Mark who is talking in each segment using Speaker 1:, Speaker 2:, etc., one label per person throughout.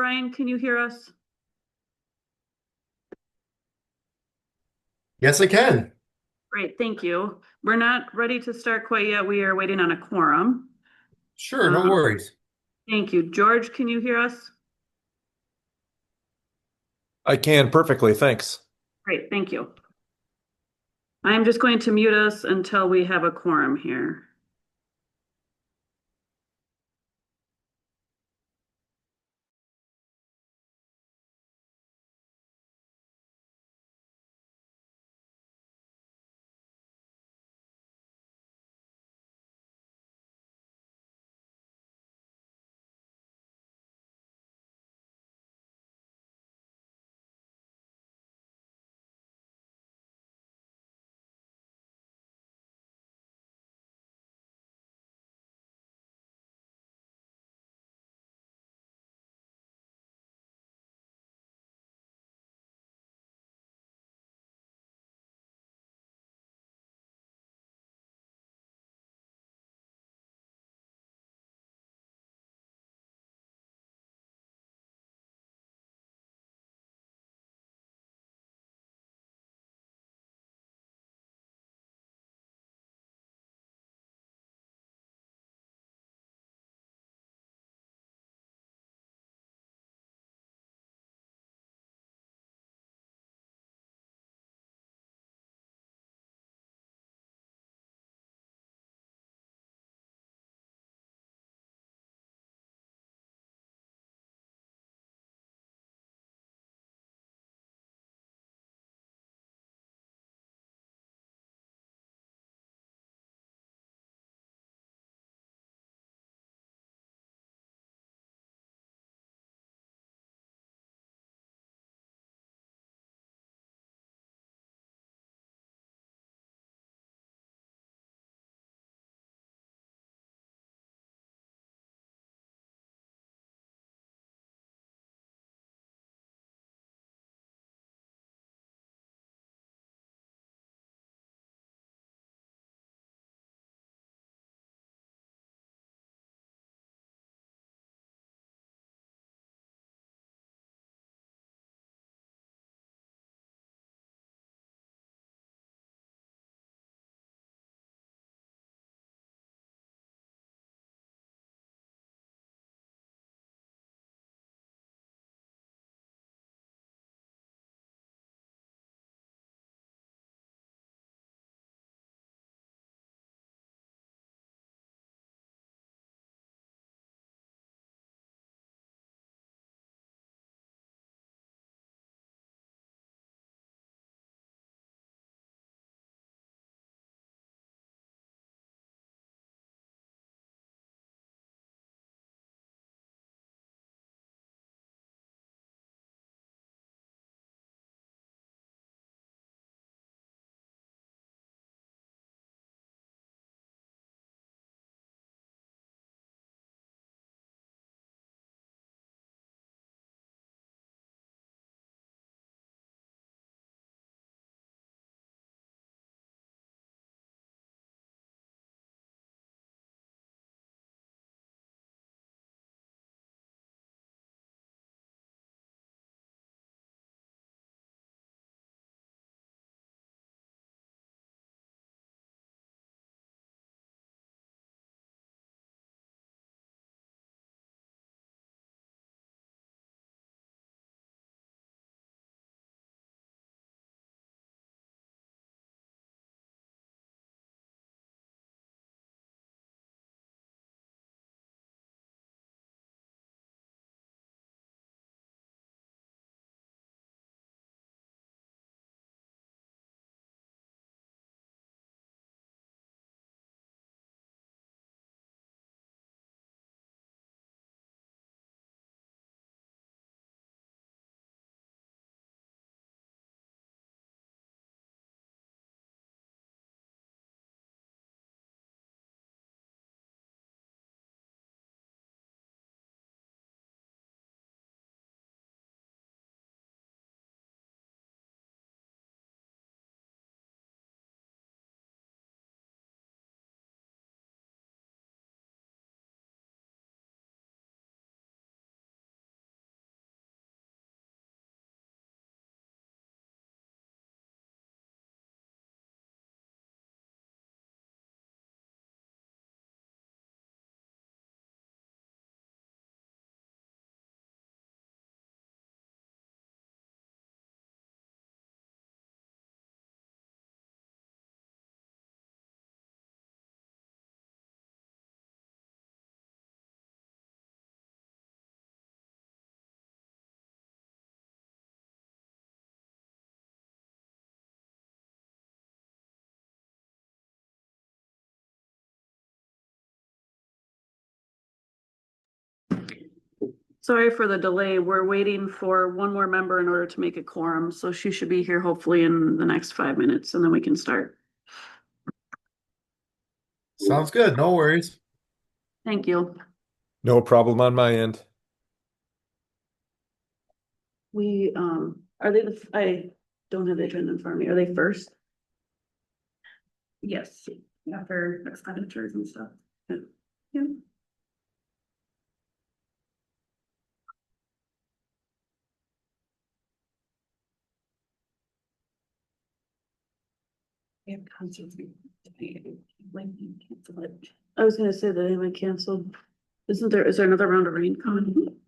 Speaker 1: Brian, can you hear us?
Speaker 2: Yes, I can.
Speaker 1: Great, thank you. We're not ready to start quite yet. We are waiting on a quorum.
Speaker 2: Sure, no
Speaker 1: Um,
Speaker 2: worries.
Speaker 1: Thank you. George, can you hear us?
Speaker 3: I can perfectly, thanks.
Speaker 1: Great, thank you. I'm just going to mute us until we have a quorum here. Sorry for the delay. We're waiting for one more member in order to make a quorum, so she should be here hopefully in the next 5 minutes and then we can start.
Speaker 2: Sounds good. No worries.
Speaker 1: Thank you.
Speaker 3: No problem on my end.
Speaker 1: We, are they I don't have the agenda in front of me. Are they first? Yes, after expenditures and stuff. Yeah. We have concerts. I was gonna say that they might canceled. Is there another round of rain coming?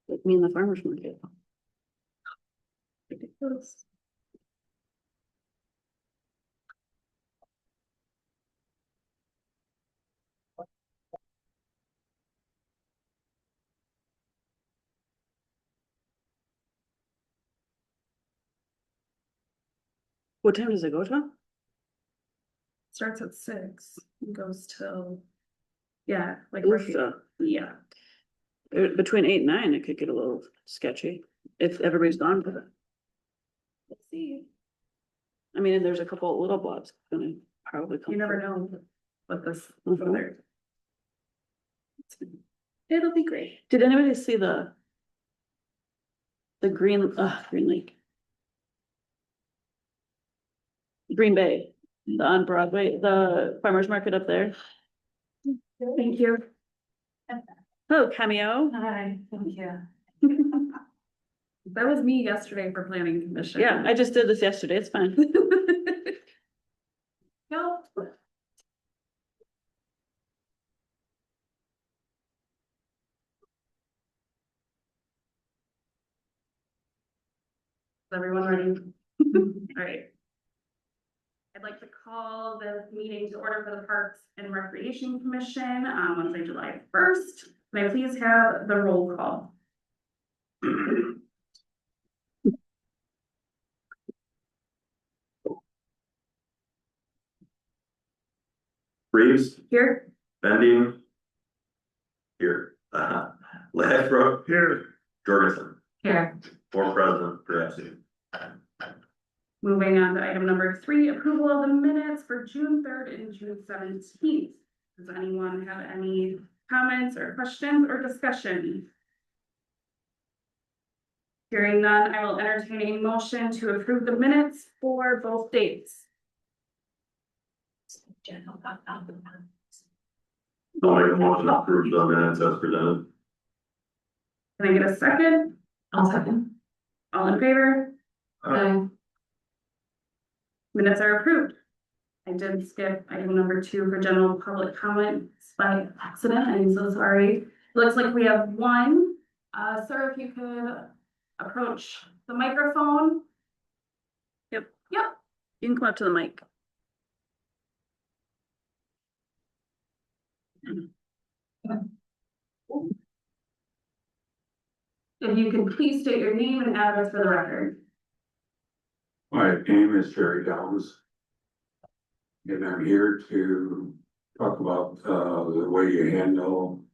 Speaker 1: Like me and the farmer's market. Ridiculous. What time does it go to?
Speaker 4: Starts at 6 and goes till, yeah, like,
Speaker 1: Oof,
Speaker 4: yeah.
Speaker 1: Between 8 and 9, it could get a little sketchy if everybody's gone for it.
Speaker 4: We'll see.
Speaker 1: I mean, and there's a couple of little blobs gonna probably come.
Speaker 4: You never
Speaker 1: through.
Speaker 4: know what this
Speaker 1: Mhm.
Speaker 4: weather. It'll be great.
Speaker 1: Did anybody see the Green Lake? Green Bay, on Broadway, the farmer's market up there.
Speaker 4: Thank you.
Speaker 1: Oh, Cameo.
Speaker 4: Hi, thank you. That was me yesterday for planning commission.
Speaker 1: Yeah, I just did this yesterday. It's fine.
Speaker 4: No. Is everyone ready? All right. I'd like to call the meeting to order for the Parks and Recreation Commission on Wednesday, July 1st. May I please have the roll call?
Speaker 5: Reeves,
Speaker 4: Here?
Speaker 5: Bending. Here. Ladbrook. Here. Jorgensen,
Speaker 4: Here.
Speaker 5: former president, Grassi.
Speaker 4: Moving on to item number 3, approval of the minutes for June 3rd and June 17th. Does anyone have any comments or questions or discussion? Hearing none, I will entertain a motion to approve the minutes for both dates.
Speaker 5: I'll make a motion to approve the minutes as presented.
Speaker 4: Can I get a second?
Speaker 6: I'll second.
Speaker 4: All in favor? Minutes are approved. I did skip item number 2 for general public comments by accident. I'm so sorry. Looks like we have one. Sir, if you could approach the microphone.
Speaker 1: Yep.
Speaker 4: Yep.
Speaker 1: You can come up to the mic.
Speaker 4: If you could please state your name and address for the record.
Speaker 7: My name is Jerry Downs. And I'm here to talk about the way you handle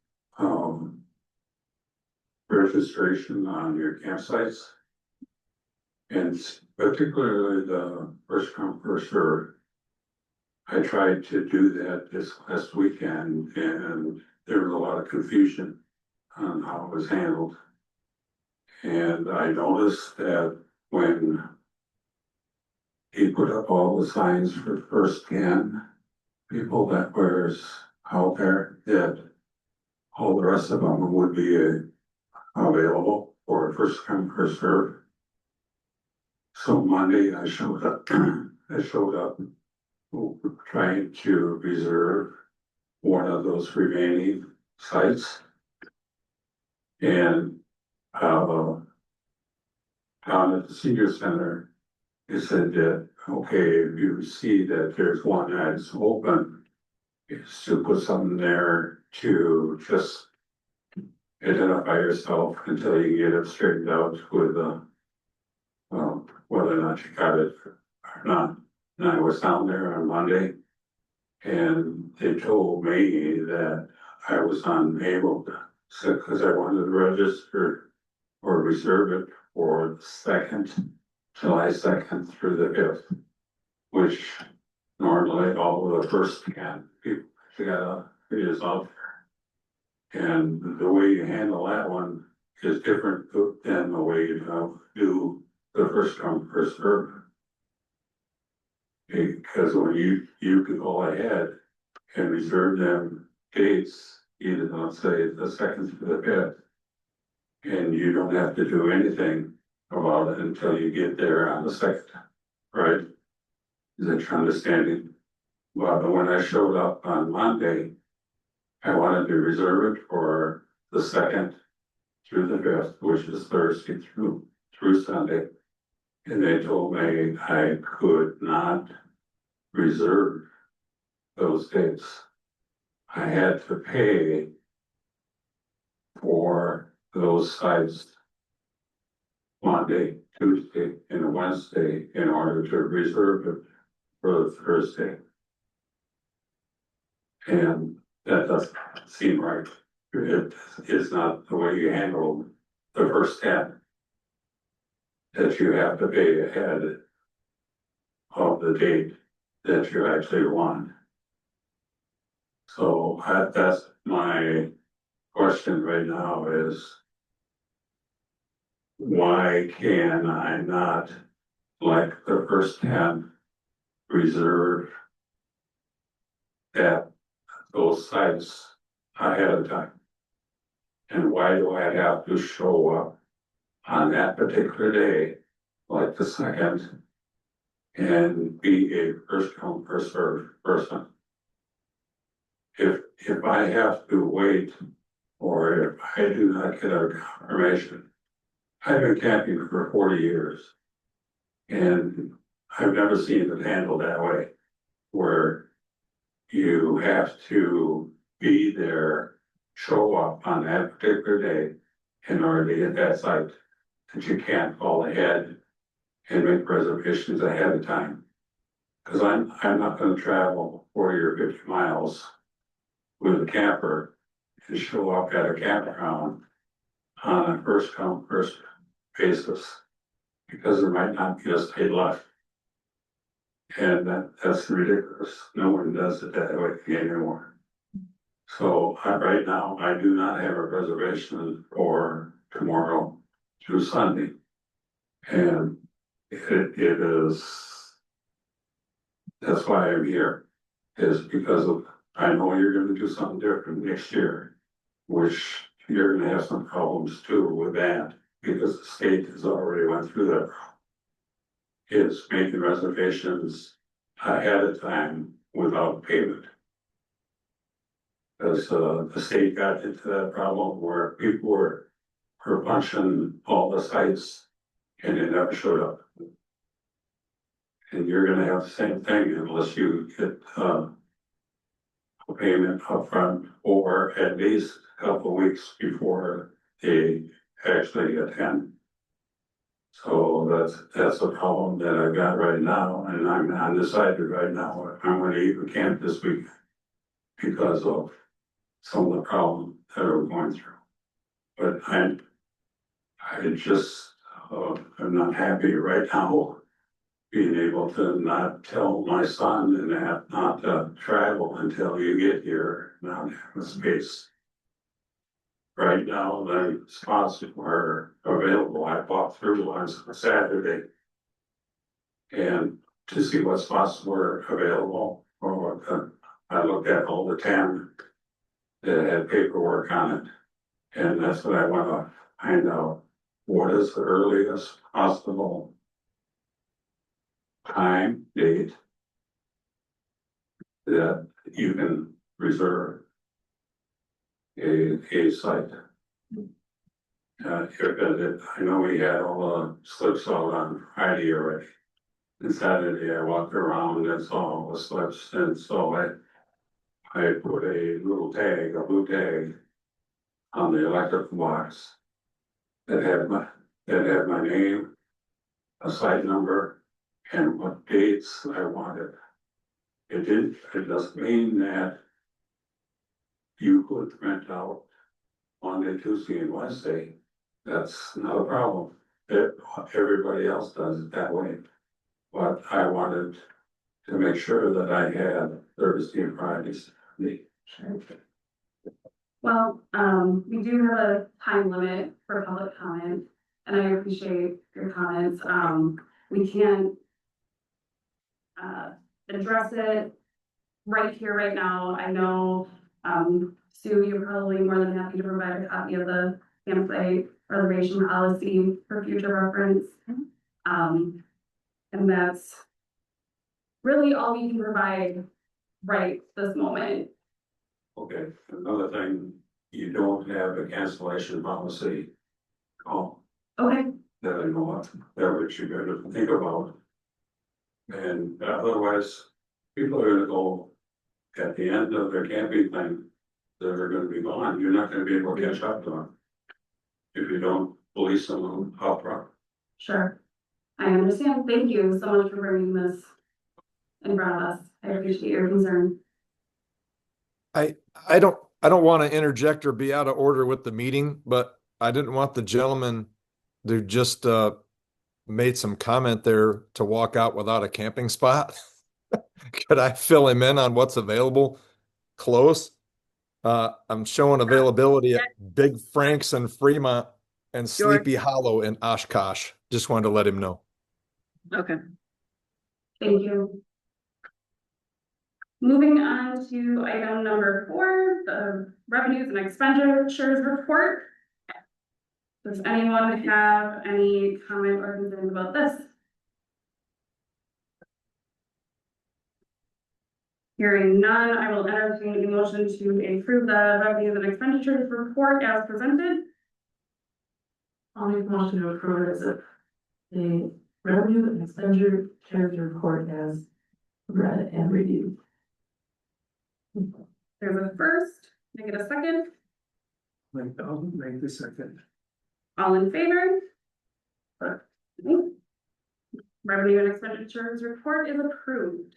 Speaker 7: registration on your campsites. And particularly the first come, first served. I tried to do that this last weekend and there was a lot of confusion on how it was handled. And I noticed that when he put up all the signs for first can, people that was out there, that all the rest of them would be available for first come, first serve. So Monday I showed up, trying to reserve one of those remaining sites. And down at the senior center, they said that okay, if you see that there's one that's open, is to put something there to just identify yourself until you get it straightened out with, whether or not you got it or not. And I was down there on Monday, and they told me that I was unable to, because I wanted to register or reserve it for the second, July 2nd through the 5th, which normally all of the first can, people, it is out there. And the way you handle that one is different than the way you do the first come, first serve. Because when you can go ahead and reserve them dates, either let's say the 2nd through the 5th. And you don't have to do anything about it until you get there on the 2nd, right? Is that your understanding? Well, when I showed up on Monday, I wanted to reserve it for the 2nd through the 5th, which is Thursday through Sunday. And they told me I could not reserve those dates. I had to pay for those sites Monday, Tuesday, and Wednesday in order to reserve it for Thursday. And that doesn't seem right. It is not the way you handle the first 10. That you have to pay ahead of the date that you actually want. So that's my question right now is, why can I not, like the first 10, reserve those sites ahead of time? And why do I have to show up on that particular day, like the 2nd, and be a first come, first served person? If I have to wait, or if I do not get a confirmation, I've been camping for 40 years, and I've never seen it handled that way, where you have to be there, show up on that particular day in order to get that site, that you can't call ahead and make reservations ahead of time. Because I'm not going to travel 40 or 50 miles with a camper and show up at a campground on a first come, first basis, because there might not be a state left. And that's ridiculous. No one does it that way anymore. So right now, I do not have a reservation for tomorrow through Sunday. And it is, that's why I'm here, is because of, I know you're gonna do something different next year, which you're gonna have some problems too with that, because the state has already went through that. Is making reservations ahead of time without payment. Because the state got into that problem where people were punching all the sites and they never showed up. And you're gonna have the same thing unless you get a payment upfront, or at least a couple of weeks before they actually attend. So that's a problem that I've got right now, and I'm undecided right now if I'm gonna even camp this week because of some of the problems that we're going through. But I just, I'm not happy right now being able to not tell my son and have not travel until you get here, not have a space. Right now, the spots are available. I walked through on Saturday and to see what spots were available, or what I looked at all the 10 that had paperwork on it. And that's what I want to find out. What is the earliest possible time, date that you can reserve a site? I know we had all the slips out on Friday already, And Saturday I walked around and saw all the slips, and so I put a little tag, a blue tag on the electric box that had my name, a site number, and what dates I wanted. It doesn't mean that you could rent out Monday, Tuesday, and Wednesday. That's not a problem. Everybody else does it that way. But I wanted to make sure that I had Thursday and Fridays.
Speaker 4: Well, we do have a time limit for public comment, and I appreciate your comments. We can't address it right here, right now. I know, Sue, you're probably more than happy to provide a copy of the campsite reservation policy for future reference. And that's really all we can provide right this moment.
Speaker 7: Okay, another thing, you don't have a cancellation policy. Oh,
Speaker 4: Okay,
Speaker 7: that I know of, that which you gotta think about. And otherwise, people are gonna go at the end of their camping thing, they're gonna be gone, you're not gonna be able to catch up to them. If you don't police them up front.
Speaker 4: sure. I understand. Thank you so much for bringing this in front of us. I appreciate your concern.
Speaker 3: I don't want to interject or be out of order with the meeting, but I didn't want the gentleman who just made some comment there to walk out without a camping spot. Could I fill him in on what's available close? I'm showing availability at Big Frank's in Fremont and Sleepy Hollow in Oshkosh. Just wanted to let him know.
Speaker 1: Okay.
Speaker 4: Thank you. Moving on to item number 4, the revenues and expenditures report. Does anyone have any comment or concerns about this? Hearing none, I will entertain a motion to approve the revenues and expenditures report as presented.
Speaker 6: I'll make a motion to approve it as the revenue and expenditure report as read and reviewed.
Speaker 4: There's a first, can I get a second?
Speaker 2: I'll make the second.
Speaker 4: All in favor?
Speaker 2: Aye.
Speaker 4: Okay. Revenue and expenditures report is approved.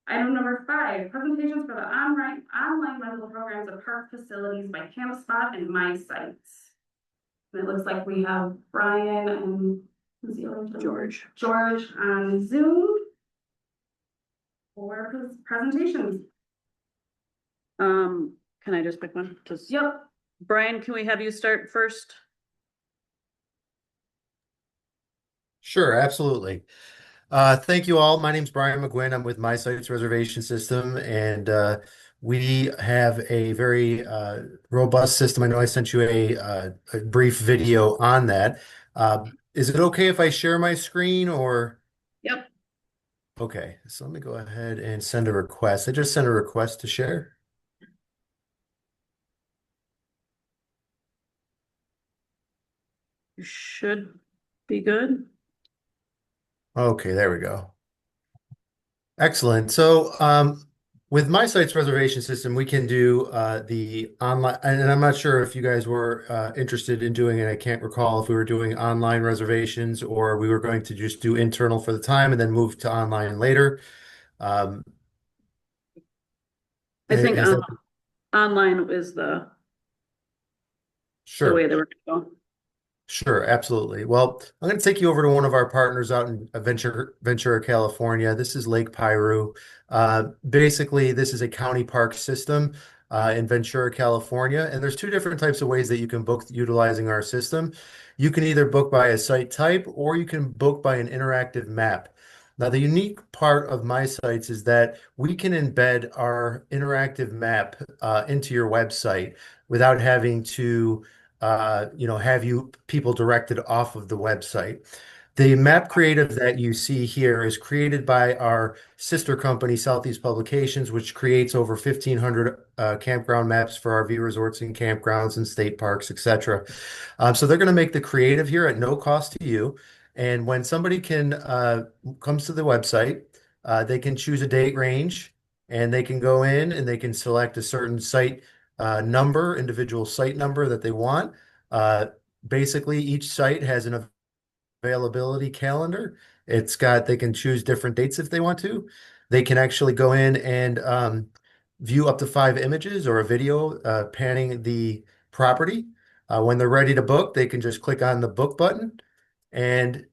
Speaker 4: Item number 5, presentations for the online rental programs of park facilities by CampSpot and My Sites. And it looks like we have Brian and who's the other gentleman? George on Zoom for his presentations.
Speaker 1: Can I just pick one? Just,
Speaker 4: Yep.
Speaker 1: Brian, can we have you start first?
Speaker 2: Sure, absolutely. Thank you all. My name's Brian McGuinn. I'm with My Sites Reservation System, and we have a very robust system. I know I sent you a brief video on that. Is it okay if I share my screen or?
Speaker 1: Yep.
Speaker 2: Okay, so let me go ahead and send a request. I just sent a request to share.
Speaker 1: You should be good.
Speaker 2: Okay, there we go. Excellent. So, with My Sites reservation system, we can do the online, and I'm not sure if you guys were interested in doing it. I can't recall if we were doing online reservations or we were going to just do internal for the time and then move to online later.
Speaker 1: I think
Speaker 2: Is that-
Speaker 1: online is the
Speaker 2: Sure.
Speaker 1: way that we're gonna go.
Speaker 2: Sure, absolutely. Well, I'm going to take you over to one of our partners out in Ventura, California. This is Lake Piru. Basically, this is a county park system in Ventura, California. And there's 2 different types of ways that you can book utilizing our system. You can either book by a site type or you can book by an interactive map. Now, the unique part of My Sites is that we can embed our interactive map into your website without having to have people directed off of the website. The map creative that you see here is created by our sister company, Southeast Publications, which creates over 1,500 campground maps for RV resorts and campgrounds and state parks, etc. So they're going to make the creative here at no cost to you. And when somebody comes to the website, they can choose a date range and they can go in and they can select a certain site number, individual site number that they want. Basically, each site has an availability calendar. They can choose different dates if they want to. They can actually go in and view up to 5 images or a video panning the property. When they're ready to book, they can just click on the book button and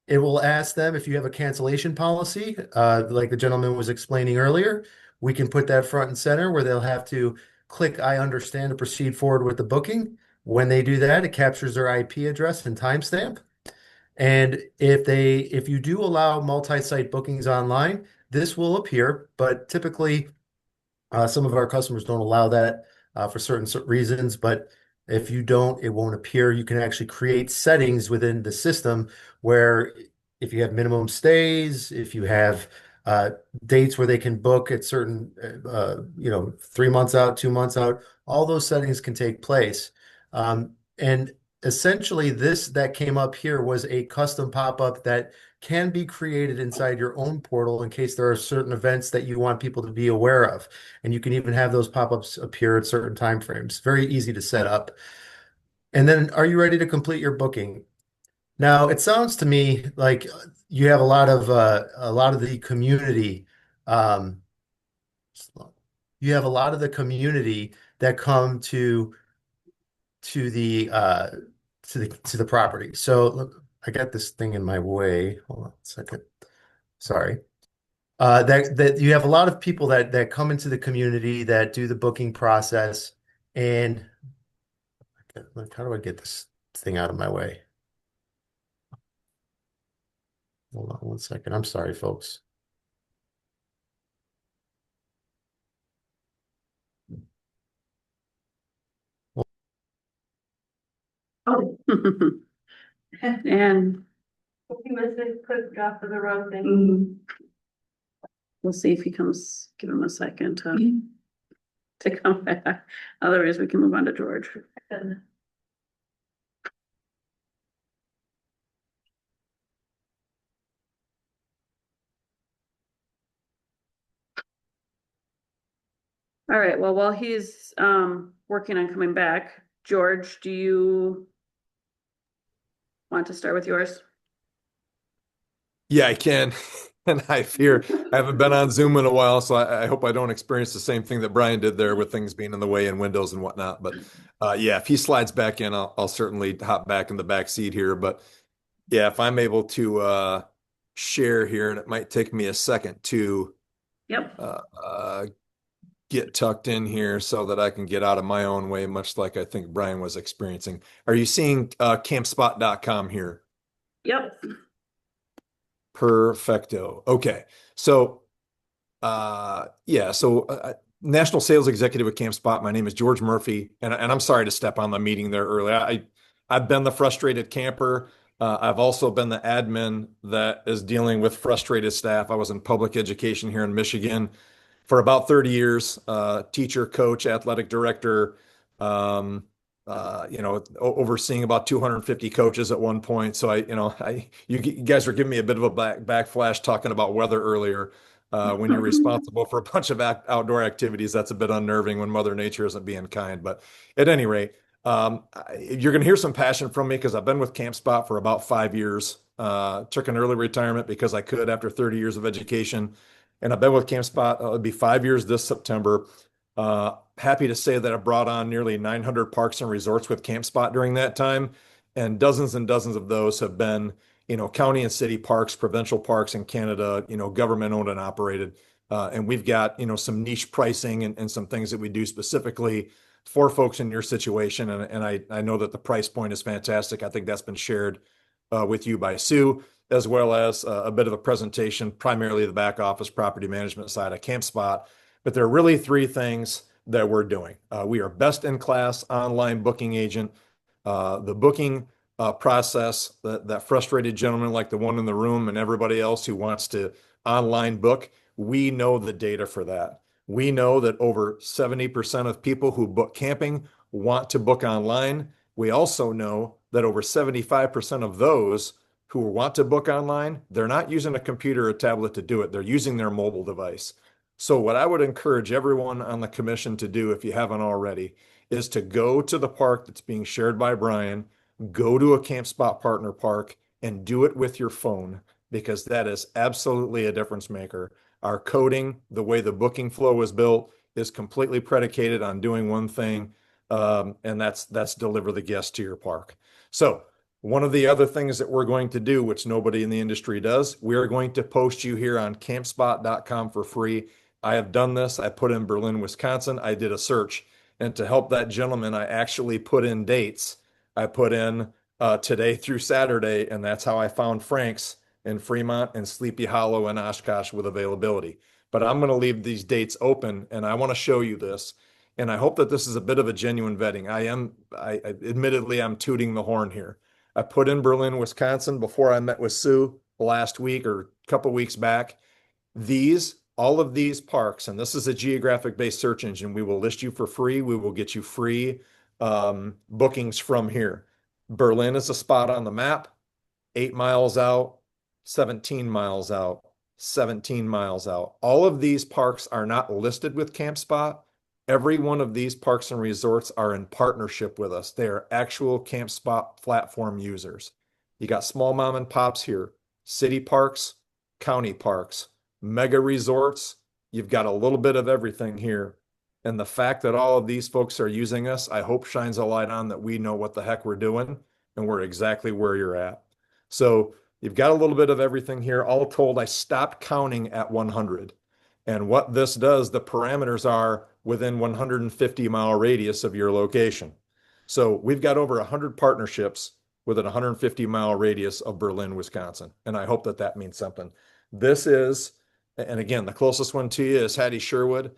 Speaker 2: it will ask them if you have a cancellation policy, like the gentleman was explaining earlier. We can put that front and center where they'll have to click I understand to proceed forward with the booking. When they do that, it captures their IP address and timestamp. And if you do allow multi-site bookings online, this will appear, but typically some of our customers don't allow that for certain reasons, but if you don't, it won't appear. You can actually create settings within the system where if you have minimum stays, if you have dates where they can book at certain, 3 months out, 2 months out, all those settings can take place. And essentially, this that came up here was a custom pop-up that can be created inside your own portal in case there are certain events that you want people to be aware of. And you can even have those pop-ups appear at certain time frames. Very easy to set up. And then, are you ready to complete your booking? Now, it sounds to me like you have a lot of the community. Um, you have a lot of the community that come to the to the property. So look, I got this thing in my way. Hold on a second. Sorry. That you have a lot of people that come into the community that do the booking process. And like, how do I get this thing out of my way? Hold on one second. I'm sorry, folks.
Speaker 6: Oh,
Speaker 1: And
Speaker 6: he was a quick drop of the road thing.
Speaker 4: Mhm.
Speaker 1: we'll see if he comes, give him a second to come back. Otherwise, we can move on to George. All right, well, while he's working on coming back, George, do you want to start with yours?
Speaker 3: Yeah, I can. And I fear I haven't been on Zoom in a while, so I hope I don't experience the same thing that Brian did there with things being in the way and windows and whatnot. But yeah, if he slides back in, I'll certainly hop back in the back seat here. But yeah, if I'm able to share here, and it might take me a second to
Speaker 1: Yep.
Speaker 3: get tucked in here so that I can get out of my own way, much like I think Brian was experiencing. Are you seeing campspot.com here?
Speaker 1: Yep.
Speaker 3: Perfecto. Okay. So, National Sales Executive at CampSpot. My name is George Murphy, and I'm sorry to step on the meeting there early. I've been the frustrated camper. I've also been the admin that is dealing with frustrated staff. I was in public education here in Michigan for about 30 years, teacher, coach, athletic director, overseeing about 250 coaches at one point. So you guys were giving me a bit of a backflash talking about weather earlier. When you're responsible for a bunch of outdoor activities, that's a bit unnerving when Mother Nature isn't being kind. But at any rate, you're going to hear some passion from me because I've been with CampSpot for about 5 years. Took an early retirement because I could after 30 years of education. And I've been with CampSpot. It'll be 5 years this September. Happy to say that I brought on nearly 900 parks and resorts with CampSpot during that time. And dozens of those have been, county and city parks, provincial parks in Canada, government owned and operated. And we've got, some niche pricing and some things that we do specifically for folks in your situation. And I know that the price point is fantastic. I think that's been shared with you by Sue, as well as a bit of a presentation, primarily the back office property management side of CampSpot. But there are really 3 things that we're doing. We are best in class online booking agent. The booking process, that frustrated gentleman like the one in the room and everybody else who wants to online book, we know the data for that. We know that over 70% of people who book camping want to book online. We also know that over 75% of those who want to book online, they're not using a computer or tablet to do it. They're using their mobile device. So what I would encourage everyone on the commission to do, if you haven't already, is to go to the park that's being shared by Brian, go to a CampSpot partner park and do it with your phone, because that is absolutely a difference maker. Our coding, the way the booking flow is built, is completely predicated on doing one thing, and that's deliver the guest to your park. So one of the other things that we're going to do, which nobody in the industry does, we are going to post you here on campspot.com for free. I have done this. I put in Berlin, Wisconsin. I did a search. And to help that gentleman, I actually put in dates. I put in today through Saturday, and that's how I found Frank's in Fremont and Sleepy Hollow and Oshkosh with availability. But I'm going to leave these dates open, and I want to show you this. And I hope that this is a bit of a genuine vetting. Admittedly, I'm tooting the horn here. I put in Berlin, Wisconsin before I met with Sue last week or a couple weeks back. All of these parks, and this is a geographic-based search engine. We will list you for free. We will get you free bookings from here. Berlin is a spot on the map, 8 miles out, 17 miles out, 17 miles out. All of these parks are not listed with CampSpot. Every one of these parks and resorts are in partnership with us. They are actual CampSpot platform users. You got small mom and pops here, city parks, county parks, mega resorts. You've got a little bit of everything here. And the fact that all of these folks are using us, I hope shines a light on that we know what the heck we're doing and we're exactly where you're at. So you've got a little bit of everything here. All told, I stopped counting at 100. And what this does, the parameters are within 150-mile radius of your location. So we've got over 100 partnerships within a 150-mile radius of Berlin, Wisconsin. And I hope that that means something. This is, and again, the closest one to you is Hattie Sherwood.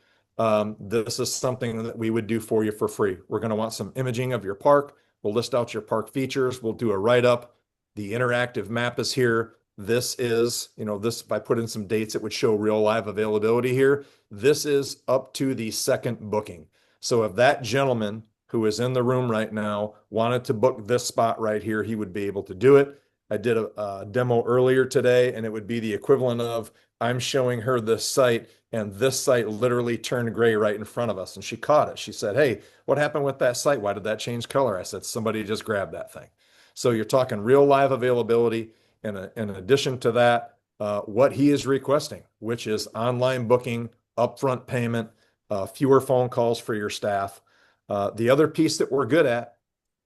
Speaker 3: This is something that we would do for you for free. We're going to want some imaging of your park. We'll list out your park features. We'll do a write-up. The interactive map is here. This is, if I put in some dates, it would show real live availability here. This is up to the second booking. So if that gentleman who is in the room right now wanted to book this spot right here, he would be able to do it. I did a demo earlier today, and it would be the equivalent of I'm showing her this site, and this site literally turned gray right in front of us. And she caught it. She said, "Hey, what happened with that site? Why did that change color?" I said, "Somebody just grabbed that thing." So you're talking real live availability. And in addition to that, what he is requesting, which is online booking, upfront payment, fewer phone calls for your staff. The other piece that we're good at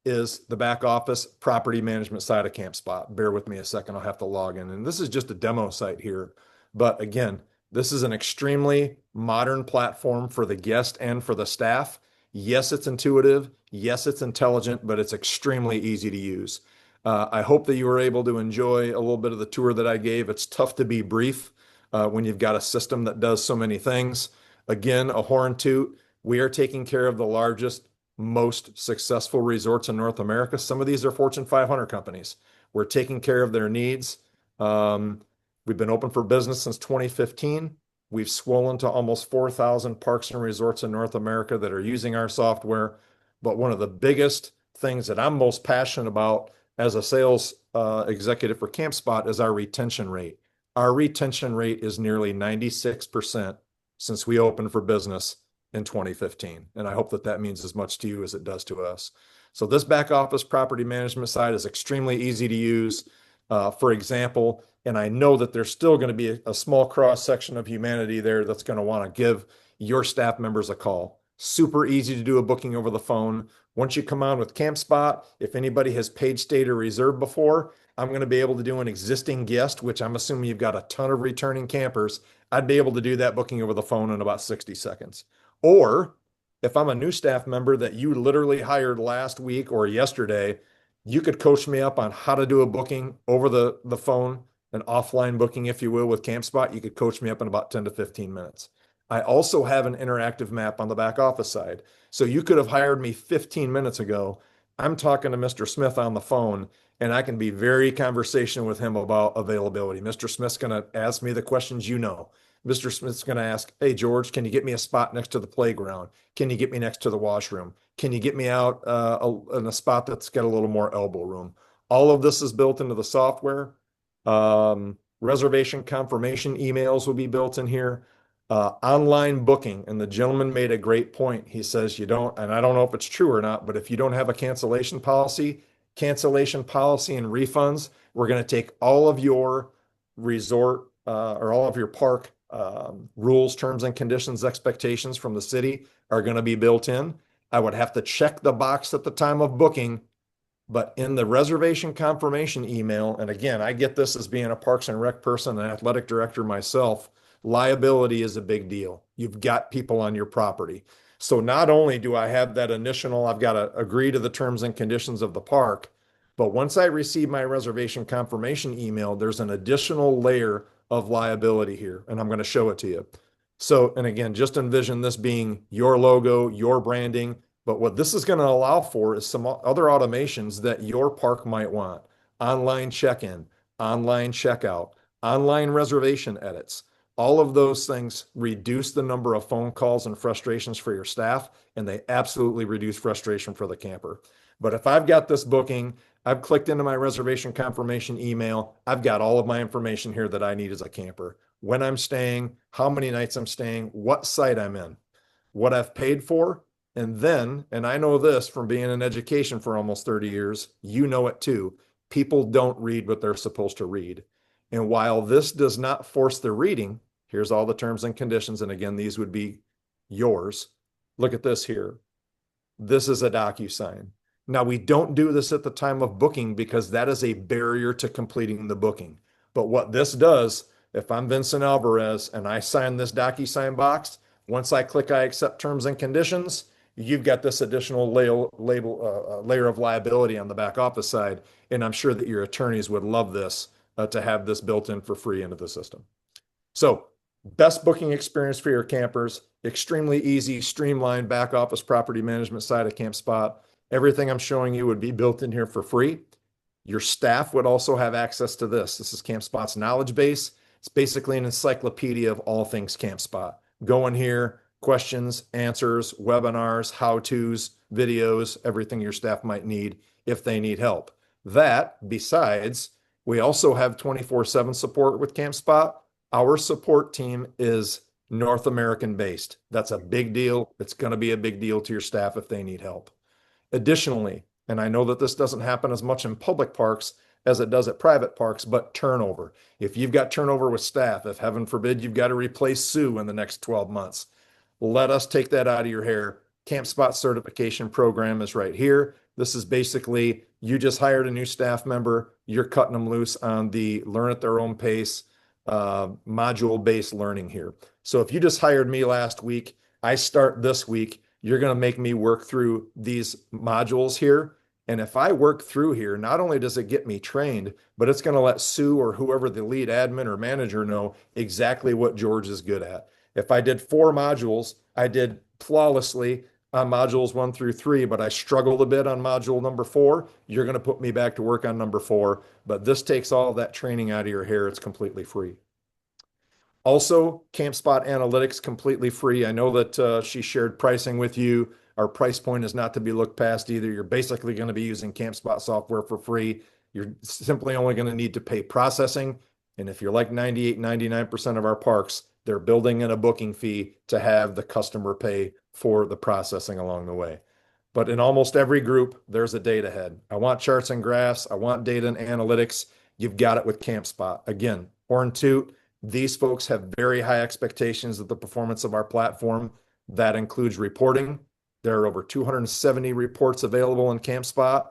Speaker 3: is the back office property management side of CampSpot. Bear with me a second. I'll have to log in. And this is just a demo site here. But again, this is an extremely modern platform for the guest and for the staff. Yes, it's intuitive. Yes, it's intelligent, but it's extremely easy to use. I hope that you were able to enjoy a little bit of the tour that I gave. It's tough to be brief when you've got a system that does so many things. Again, a horn toot. We are taking care of the largest, most successful resorts in North America. Some of these are Fortune 500 companies. We're taking care of their needs. We've been open for business since 2015. We've swollen to almost 4,000 parks and resorts in North America that are using our software. But one of the biggest things that I'm most passionate about as a sales executive for CampSpot is our retention rate. Our retention rate is nearly 96% since we opened for business in 2015. And I hope that that means as much to you as it does to us. So this back office property management side is extremely easy to use. For example, and I know that there's still going to be a small cross section of humanity there that's going to want to give your staff members a call. Super easy to do a booking over the phone. Once you come on with CampSpot, if anybody has paid, stayed, or reserved before, I'm going to be able to do an existing guest, which I'm assuming you've got a ton of returning campers. I'd be able to do that booking over the phone in about 60 seconds. Or if I'm a new staff member that you literally hired last week or yesterday, you could coach me up on how to do a booking over the phone, an offline booking, if you will, with CampSpot. You could coach me up in about 10 to 15 minutes. I also have an interactive map on the back office side. So you could have hired me 15 minutes ago. I'm talking to Mr. Smith on the phone, and I can be very conversational with him about availability. Mr. Smith's going to ask me the questions you know. Mr. Smith's going to ask, "Hey, George, can you get me a spot next to the playground? Can you get me next to the washroom? Can you get me out in a spot that's got a little more elbow room?" All of this is built into the software. Reservation confirmation emails will be built in here. Online booking, and the gentleman made a great point. He says you don't, and I don't know if it's true or not, but if you don't have a cancellation policy and refunds, we're going to take all of your resort or all of your park rules, terms and conditions, expectations from the city are going to be built in. I would have to check the box at the time of booking, but in the reservation confirmation email, and again, I get this as being a Parks and Rec person and athletic director myself, liability is a big deal. You've got people on your property. So not only do I have that initial, I've got to agree to the terms and conditions of the park, but once I receive my reservation confirmation email, there's an additional layer of liability here, and I'm going to show it to you. So, and again, just envision this being your logo, your branding, but what this is going to allow for is some other automations that your park might want. Online check-in, online checkout, online reservation edits. All of those things reduce the number of phone calls and frustrations for your staff, and they absolutely reduce frustration for the camper. But if I've got this booking, I've clicked into my reservation confirmation email, I've got all of my information here that I need as a camper. When I'm staying, how many nights I'm staying, what site I'm in, what I've paid for, and then, and I know this from being in education for almost 30 years, you know it too, people don't read what they're supposed to read. And while this does not force the reading, here's all the terms and conditions, and again, these would be yours. Look at this here. This is a DocuSign. Now, we don't do this at the time of booking because that is a barrier to completing the booking. But what this does, if I'm Vincent Alvarez and I sign this DocuSign box, once I click I accept terms and conditions, you've got this additional layer of liability on the back office side. And I'm sure that your attorneys would love this to have this built in for free into the system. So best booking experience for your campers, extremely easy, streamlined back office property management side of CampSpot. Everything I'm showing you would be built in here for free. Your staff would also have access to this. This is CampSpot's knowledge base. It's basically an encyclopedia of all things CampSpot. Go in here, questions, answers, webinars, how-tos, videos, everything your staff might need if they need help. That, besides, we also have 24/7 support with CampSpot. Our support team is North American based. That's a big deal. It's going to be a big deal to your staff if they need help. Additionally, and I know that this doesn't happen as much in public parks as it does at private parks, but turnover. If you've got turnover with staff, if heaven forbid you've got to replace Sue in the next 12 months, let us take that out of your hair. CampSpot certification program is right here. This is basically, you just hired a new staff member, you're cutting them loose on the learn at their own pace, module-based learning here. So if you just hired me last week, I start this week, you're going to make me work through these modules here. And if I work through here, not only does it get me trained, but it's going to let Sue or whoever the lead admin or manager know exactly what George is good at. If I did 4 modules, I did flawlessly on modules 1 through 3, but I struggled a bit on module number 4, you're going to put me back to work on number 4. But this takes all of that training out of your hair. It's completely free. Also, CampSpot Analytics, completely free. I know that she shared pricing with you. Our price point is not to be looked past either. You're basically going to be using CampSpot software for free. You're simply only going to need to pay processing. And if you're like 98, 99% of our parks, they're building in a booking fee to have the customer pay for the processing along the way. But in almost every group, there's a data head. I want charts and graphs. I want data and analytics. You've got it with CampSpot. Again, horn toot. These folks have very high expectations of the performance of our platform. That includes reporting. There are over 270 reports available in CampSpot.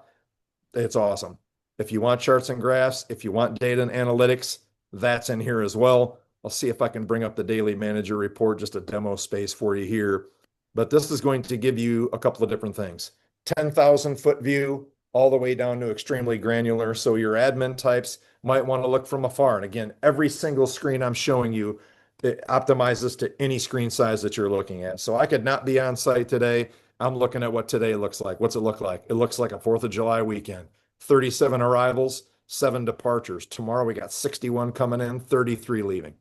Speaker 3: It's awesome. If you want charts and graphs, if you want data and analytics, that's in here as well. I'll see if I can bring up the daily manager report, just a demo space for you here. But this is going to give you a couple of different things. 10,000 foot view, all the way down to extremely granular. So your admin types might want to look from afar. And again, every single screen I'm showing you, it optimizes to any screen size that you're looking at. So I could not be on site today. I'm looking at what today looks like. What's it look like? It looks like a 4th of July weekend. 37 arrivals, 7 departures. Tomorrow we got 61 coming in, 33 leaving.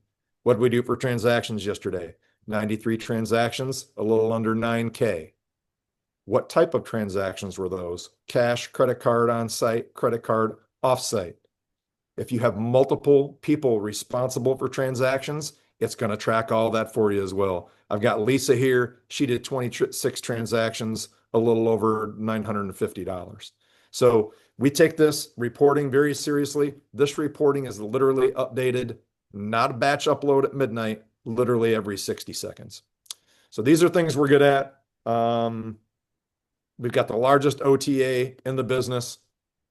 Speaker 3: What did we do for transactions yesterday? 93 transactions, a little under 9K. What type of transactions were those? Cash, credit card on site, credit card, offsite. If you have multiple people responsible for transactions, it's going to track all that for you as well. I've got Lisa here. She did 26 transactions, a little over $950. So we take this reporting very seriously. This reporting is literally updated, not a batch upload at midnight, literally every 60 seconds. So these are things we're good at. We've got the largest OTA in the business.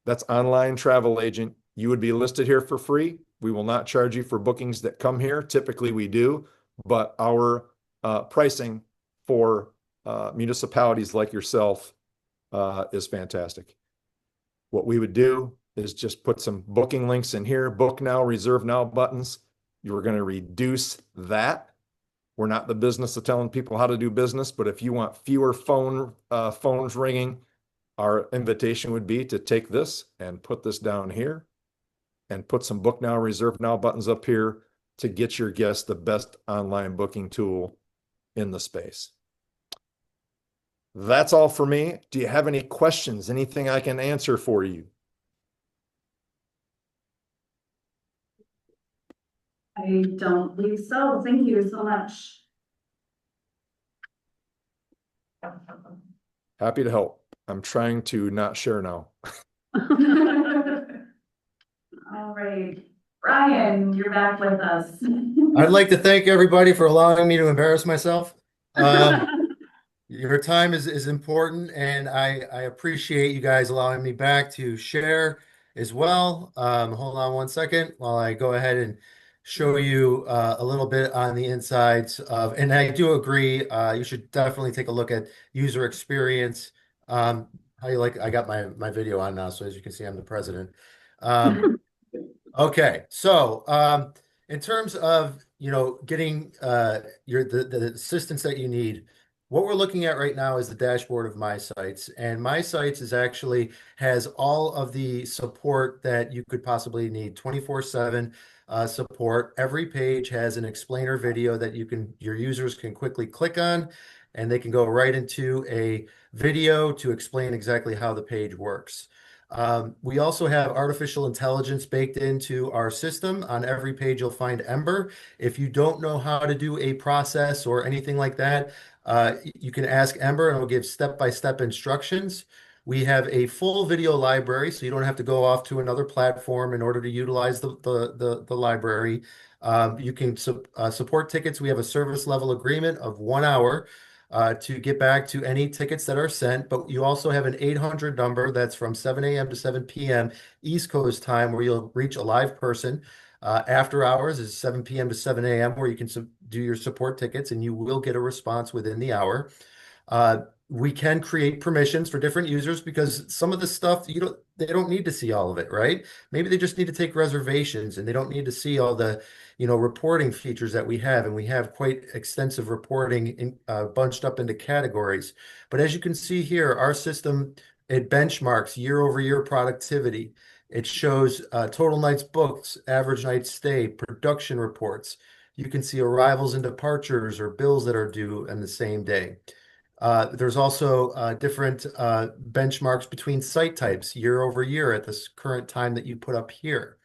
Speaker 3: That's Online Travel Agent. You would be listed here for free. We will not charge you for bookings that come here. Typically we do, but our pricing for municipalities like yourself is fantastic. What we would do is just put some booking links in here, book now, reserve now buttons. You're going to reduce that. We're not in the business of telling people how to do business, but if you want fewer phones ringing, our invitation would be to take this and put this down here and put some book now, reserve now buttons up here to get your guests the best online booking tool in the space. That's all for me. Do you have any questions? Anything I can answer for you?
Speaker 4: I don't believe so. Thank you so much.
Speaker 3: Happy to help. I'm trying to not share now.
Speaker 4: All right, Brian, you're back with us.
Speaker 2: I'd like to thank everybody for allowing me to embarrass myself. Your time is important, and I appreciate you guys allowing me back to share as well. Hold on one second while I go ahead and show you a little bit on the insides of, and I do agree, you should definitely take a look at user experience. How you like, I got my video on now, so as you can see, I'm the president. Okay, so in terms of, you know, getting the assistance that you need, what we're looking at right now is the dashboard of My Sites, and My Sites is actually has all of the support that you could possibly need, 24/7 support. Every page has an explainer video that your users can quickly click on, and they can go right into a video to explain exactly how the page works. We also have artificial intelligence baked into our system. On every page, you'll find Ember. If you don't know how to do a process or anything like that, you can ask Ember and it'll give step-by-step instructions. We have a full video library, so you don't have to go off to another platform in order to utilize the library. You can support tickets. We have a service level agreement of 1 hour to get back to any tickets that are sent, but you also have an 800 number that's from 7 a.m. to 7 p.m. East Coast time where you'll reach a live person. After hours is 7 p.m. to 7 a.m. where you can do your support tickets and you will get a response within the hour. We can create permissions for different users because some of the stuff they don't need to see all of it, right? Maybe they just need to take reservations and they don't need to see all the, reporting features that we have, and we have quite extensive reporting bunched up into categories. But as you can see here, our system, it benchmarks year-over-year productivity. It shows total nights booked, average night stay, production reports. You can see arrivals and departures or bills that are due in the same day. There's also different benchmarks between site types year over year at this current time that you put up here.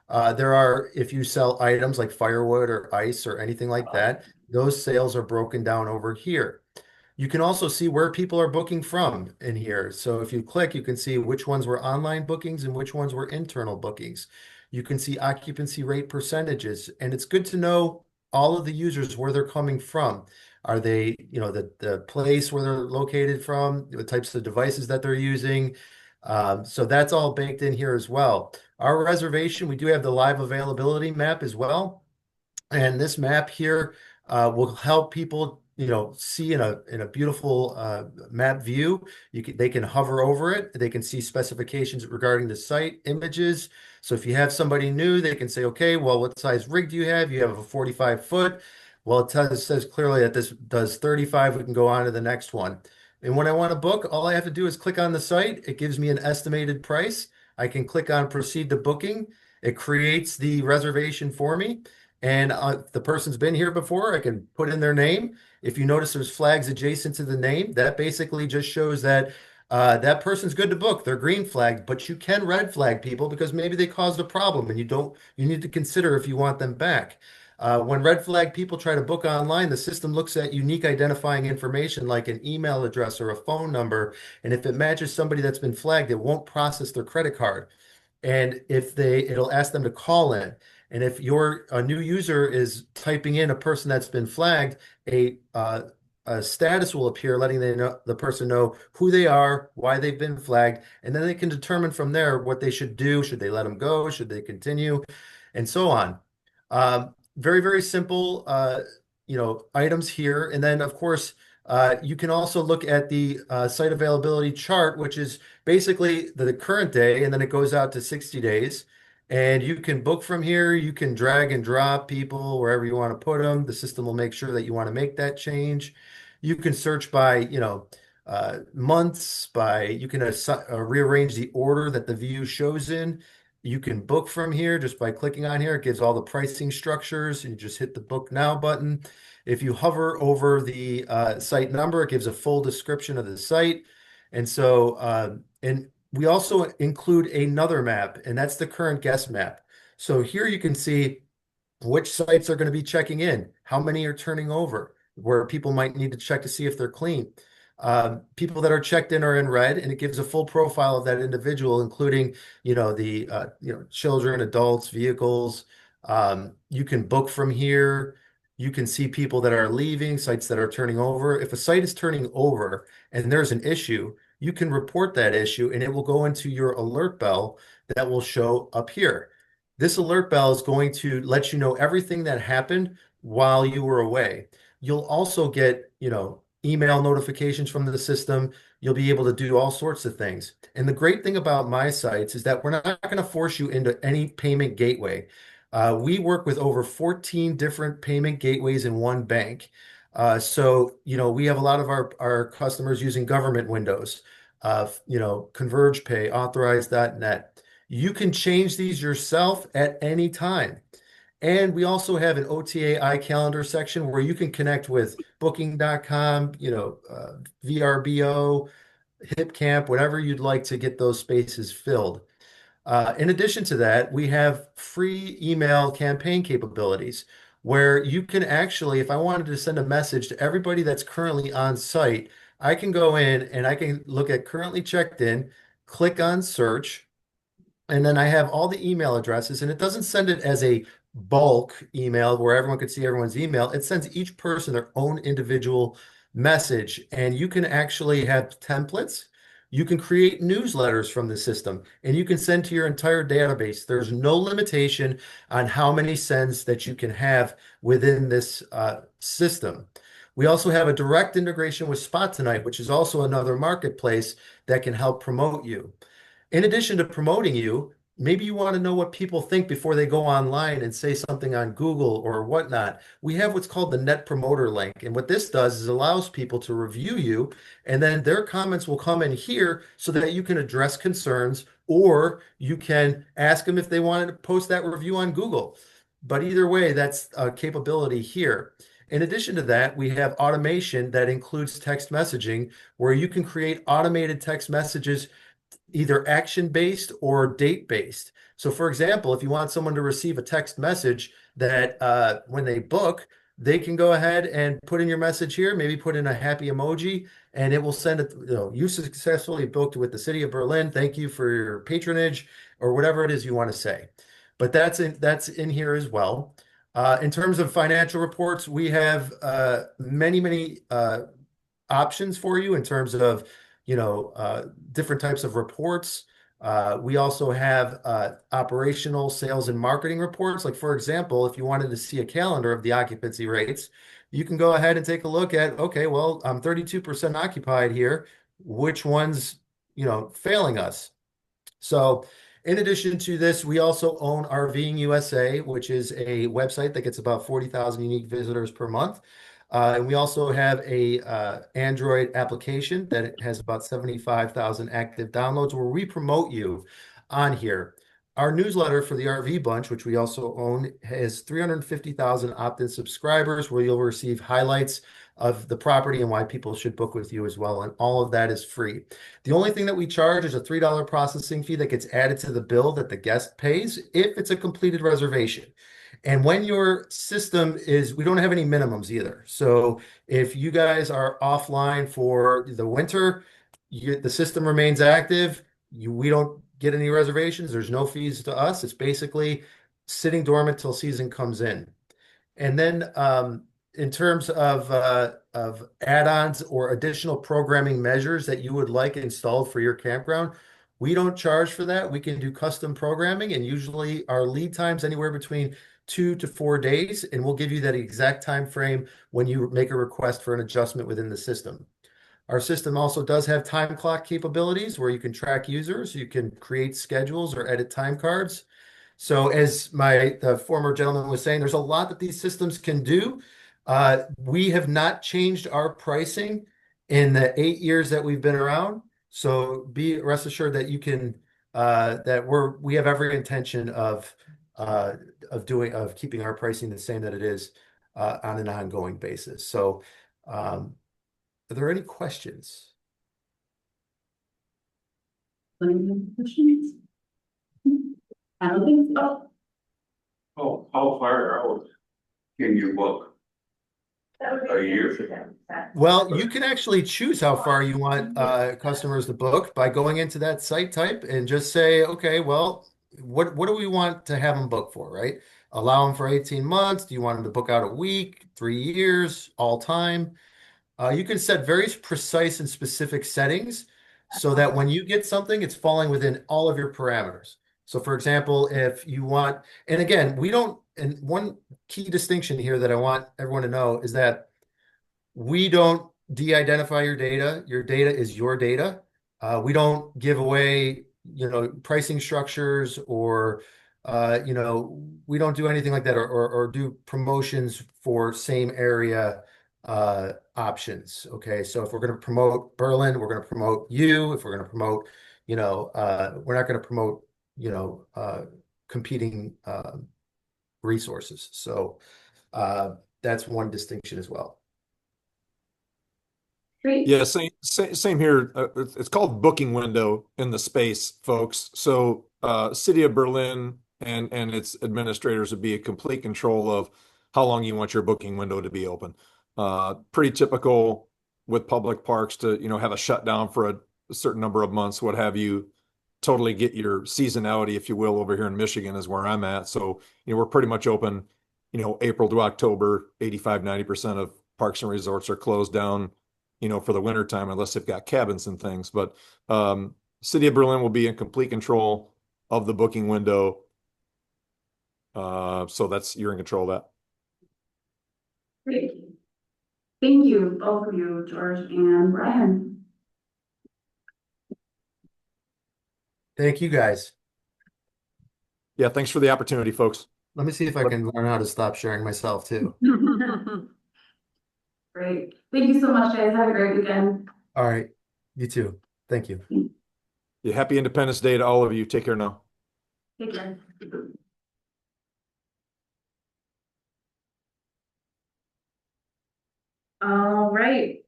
Speaker 2: If you sell items like firewood or ice or anything like that, those sales are broken down over here. You can also see where people are booking from in here. So if you click, you can see which ones were online bookings and which ones were internal bookings. You can see occupancy rate percentages, and it's good to know all of the users where they're coming from. Are they, the place where they're located from, the types of devices that they're using. So that's all baked in here as well. Our reservation, we do have the live availability map as well. And this map here will help people, see in a beautiful map view. They can hover over it. They can see specifications regarding the site, images. So if you have somebody new, they can say, okay, well, what size rig do you have? You have a 45-foot. Well, it says clearly that this does 35. We can go on to the next one. And when I want to book, all I have to do is click on the site. It gives me an estimated price. I can click on proceed to booking. It creates the reservation for me. And if the person's been here before, I can put in their name. If you notice there's flags adjacent to the name, that basically just shows that that person's good to book. They're green flagged, but you can red flag people because maybe they caused a problem and you need to consider if you want them back. When red flag people try to book online, the system looks at unique identifying information like an email address or a phone number. And if it matches somebody that's been flagged, it won't process their credit card. And it'll ask them to call in. And if a new user is typing in a person that's been flagged, a status will appear letting the person know who they are, why they've been flagged, and then they can determine from there what they should do. Should they let them go? Should they continue? And so on. Very, very simple, items here. And then, of course, you can also look at the site availability chart, which is basically the current day, and then it goes out to 60 days. And you can book from here. You can drag and drop people wherever you want to put them. The system will make sure that you want to make that change. You can search by, months, you can rearrange the order that the view shows in. You can book from here just by clicking on here. It gives all the pricing structures. You just hit the book now button. If you hover over the site number, it gives a full description of the site. And so, and we also include another map, and that's the current guest map. So here you can see which sites are going to be checking in, how many are turning over, where people might need to check to see if they're clean. People that are checked in are in red, and it gives a full profile of that individual, including, the children, adults, vehicles. You can book from here. You can see people that are leaving, sites that are turning over. If a site is turning over and there's an issue, you can report that issue, and it will go into your alert bell that will show up here. This alert bell is going to let you know everything that happened while you were away. You'll also get, email notifications from the system. You'll be able to do all sorts of things. And the great thing about my sites is that we're not going to force you into any payment gateway. We work with over 14 different payment gateways in one bank. So, we have a lot of our customers using government windows, Converge Pay, Authorize.net. You can change these yourself at any time. And we also have an OTA iCalendar section where you can connect with Booking.com, VRBO, HipCamp, whatever you'd like to get those spaces filled. In addition to that, we have free email campaign capabilities where you can actually, if I wanted to send a message to everybody that's currently on site, I can go in and I can look at currently checked in, click on search, and then I have all the email addresses, and it doesn't send it as a bulk email where everyone could see everyone's email. It sends each person their own individual message, and you can actually have templates. You can create newsletters from the system, and you can send to your entire database. There's no limitation on how many sends that you can have within this system. We also have a direct integration with Spot Tonight, which is also another marketplace that can help promote you. In addition to promoting you, maybe you want to know what people think before they go online and say something on Google or whatnot. We have what's called the Net Promoter link. And what this does is allows people to review you, and then their comments will come in here so that you can address concerns, or you can ask them if they wanted to post that review on Google. But either way, that's a capability here. In addition to that, we have automation that includes text messaging, where you can create automated text messages, either action-based or date-based. So for example, if you want someone to receive a text message that when they book, they can go ahead and put in your message here, maybe put in a happy emoji, and it will send it, you successfully booked with the City of Berlin. Thank you for your patronage, or whatever it is you want to say. But that's in here as well. In terms of financial reports, we have many options for you in terms of different types of reports. We also have operational, sales, and marketing reports. Like, for example, if you wanted to see a calendar of the occupancy rates, you can go ahead and take a look at, okay, well, I'm 32% occupied here. Which one's, failing us? So in addition to this, we also own RVing USA, which is a website that gets about 40,000 unique visitors per month. And we also have a Android application that has about 75,000 active downloads where we promote you on here. Our newsletter for the RV Bunch, which we also own, has 350,000 opt-in subscribers where you'll receive highlights of the property and why people should book with you as well. And all of that is free. The only thing that we charge is a $3 processing fee that gets added to the bill that the guest pays if it's a completed reservation. And when your system is, we don't have any minimums either. So if you guys are offline for the winter, the system remains active. We don't get any reservations. There's no fees to us. It's basically sitting dormant till season comes in. And then in terms of add-ons or additional programming measures that you would like installed for your campground, we don't charge for that. We can do custom programming, and usually our lead time's anywhere between 2 to 4 days, and we'll give you that exact time frame when you make a request for an adjustment within the system. Our system also does have time clock capabilities where you can track users, you can create schedules or edit time cards. So as the former gentleman was saying, there's a lot that these systems can do. We have not changed our pricing in the 8 years that we've been around. So be rest assured that you can we have every intention of keeping our pricing the same that it is on an ongoing basis. So are there any questions?
Speaker 4: Any questions? I don't think so.
Speaker 7: Oh, how far out can you book? A year?
Speaker 2: Well, you can actually choose how far you want customers to book by going into that site type and just say, okay, well, what do we want to have them book for, right? Allow them for 18 months. Do you want them to book out a week, 3 years, all time? You can set very precise and specific settings so that when you get something, it's falling within all of your parameters. So for example, if you want, and again, and one key distinction here that I want everyone to know is that we don't de-identify your data. Your data is your data. We don't give away, pricing structures or, we don't do anything like that or do promotions for same area options. Okay. So if we're going to promote Berlin, we're going to promote you. If we're going to promote, we're not going to promote, competing resources. So that's one distinction as well.
Speaker 4: Great.
Speaker 3: Yeah, same here. It's called booking window in the space, folks. So City of Berlin and its administrators would be in complete control of how long you want your booking window to be open. Pretty typical with public parks to, have a shutdown for a certain number of months, what have you. Totally get your seasonality, if you will, over here in Michigan is where I'm at. So, we're pretty much open, April to October, 85-90% of parks and resorts are closed down, for the winter time, unless they've got cabins and things. But City of Berlin will be in complete control of the booking window. So you're in control of that.
Speaker 4: Great. Thank you, both of you, George and Brian.
Speaker 2: Thank you guys.
Speaker 3: Yeah, thanks for the opportunity, folks.
Speaker 2: Let me see if I can learn how to stop sharing myself too.
Speaker 4: Great. Thank you so much, guys. Have a great weekend.
Speaker 2: All right. You too. Thank you.
Speaker 3: Yeah, happy Independence Day to all of you. Take care now.
Speaker 4: Take care. All right.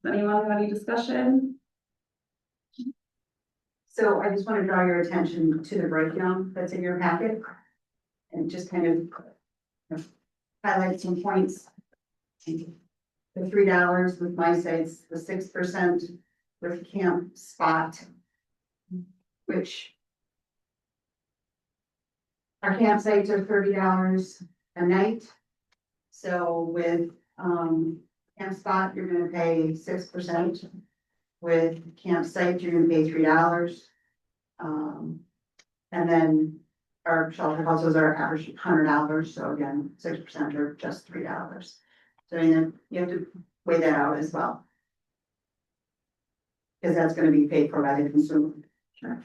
Speaker 4: Does anyone have any discussion?
Speaker 8: So I just want to draw your attention to the breakdown that's in your packet. And just kind of highlight some points. The $3 with my sites, the 6% with Camp Spot, which our campsites are $30 a night. So with Camp Spot, you're going to pay 6%. With campsite, you're gonna pay $3. And then our shelter houses are average $100. So again, 6% are just $3. So you have to weigh that out as well. Because that's gonna be paid for by the consumer. Sure.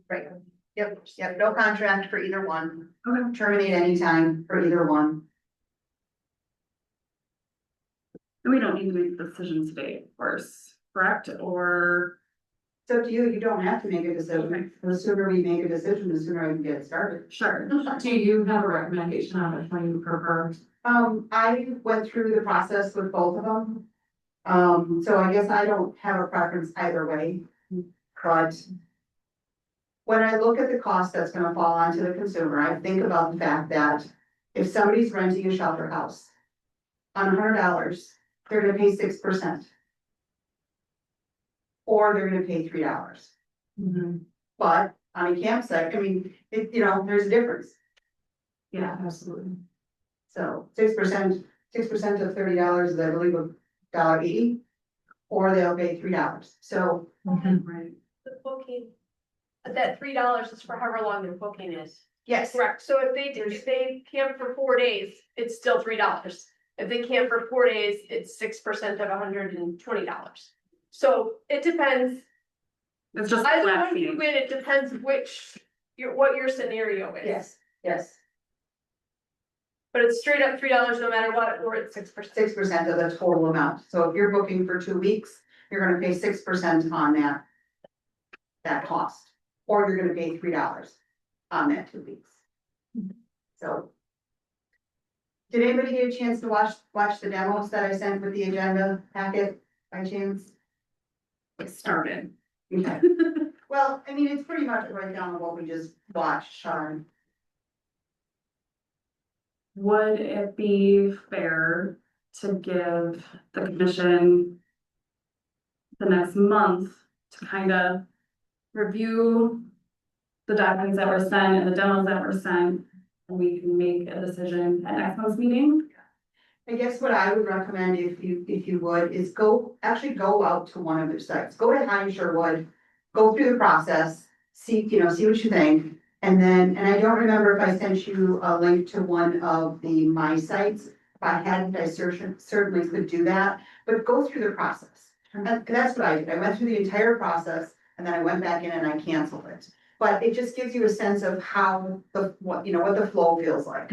Speaker 8: Right. Yep, no contract for either one.
Speaker 4: Okay.
Speaker 8: Terminate anytime for either one.
Speaker 4: And we don't need to make a decision today, of course, correct? Or,
Speaker 8: It's up to you, you don't have to make a decision, the sooner we make a decision, the sooner I can get it started.
Speaker 4: sure,
Speaker 6: Do you have a recommendation on which one you prefer?
Speaker 8: I went through the process with both of them. So I guess I don't have a preference either way, but when I look at the cost that's gonna fall onto the consumer, I think about the fact that if somebody's renting a shelter house on $100, they're gonna pay 6%. Or they're gonna pay $3. But on a campsite, I mean, there's a difference.
Speaker 6: Yeah, absolutely.
Speaker 8: So 6% of $30 is, I believe, $1.80, or they'll pay $3. So,
Speaker 4: right,
Speaker 9: The booking, that $3 is for however long their booking is.
Speaker 8: yes,
Speaker 9: Correct, so if they camp for 4 days, it's still $3. If they camp for 4 days, it's 6% of $120. So it depends,
Speaker 4: it's just
Speaker 9: either
Speaker 4: flat
Speaker 9: one you
Speaker 4: fee.
Speaker 9: win, it depends what your scenario is.
Speaker 8: yes,
Speaker 9: But it's straight up $3 no matter what, or it's 6%.
Speaker 8: 6% of the total amount. So if you're booking for 2 weeks, you're gonna pay 6% on that cost, or you're gonna pay $3 on that 2 weeks. So. Did anybody get a chance to watch the demos that I sent with the agenda packet by chance?
Speaker 4: It started.
Speaker 8: Okay. Well, I mean, it's pretty much a breakdown of what we just watched, Sharon.
Speaker 4: Would it be fair to give the commission the next month to kind of review the documents that were sent and the demos that were sent, and we can make a decision at next month's meeting?
Speaker 8: I guess what I would recommend if you would is go out to one of their sites, go to Hines Sherwood, go through the process, see what you think. And I don't remember if I sent you a link to one of the My sites. If I hadn't, I certainly could do that, but go through the process. And that's what I did. I went through the entire process and then I went back in and I canceled it. But it just gives you a sense of how what the flow feels like.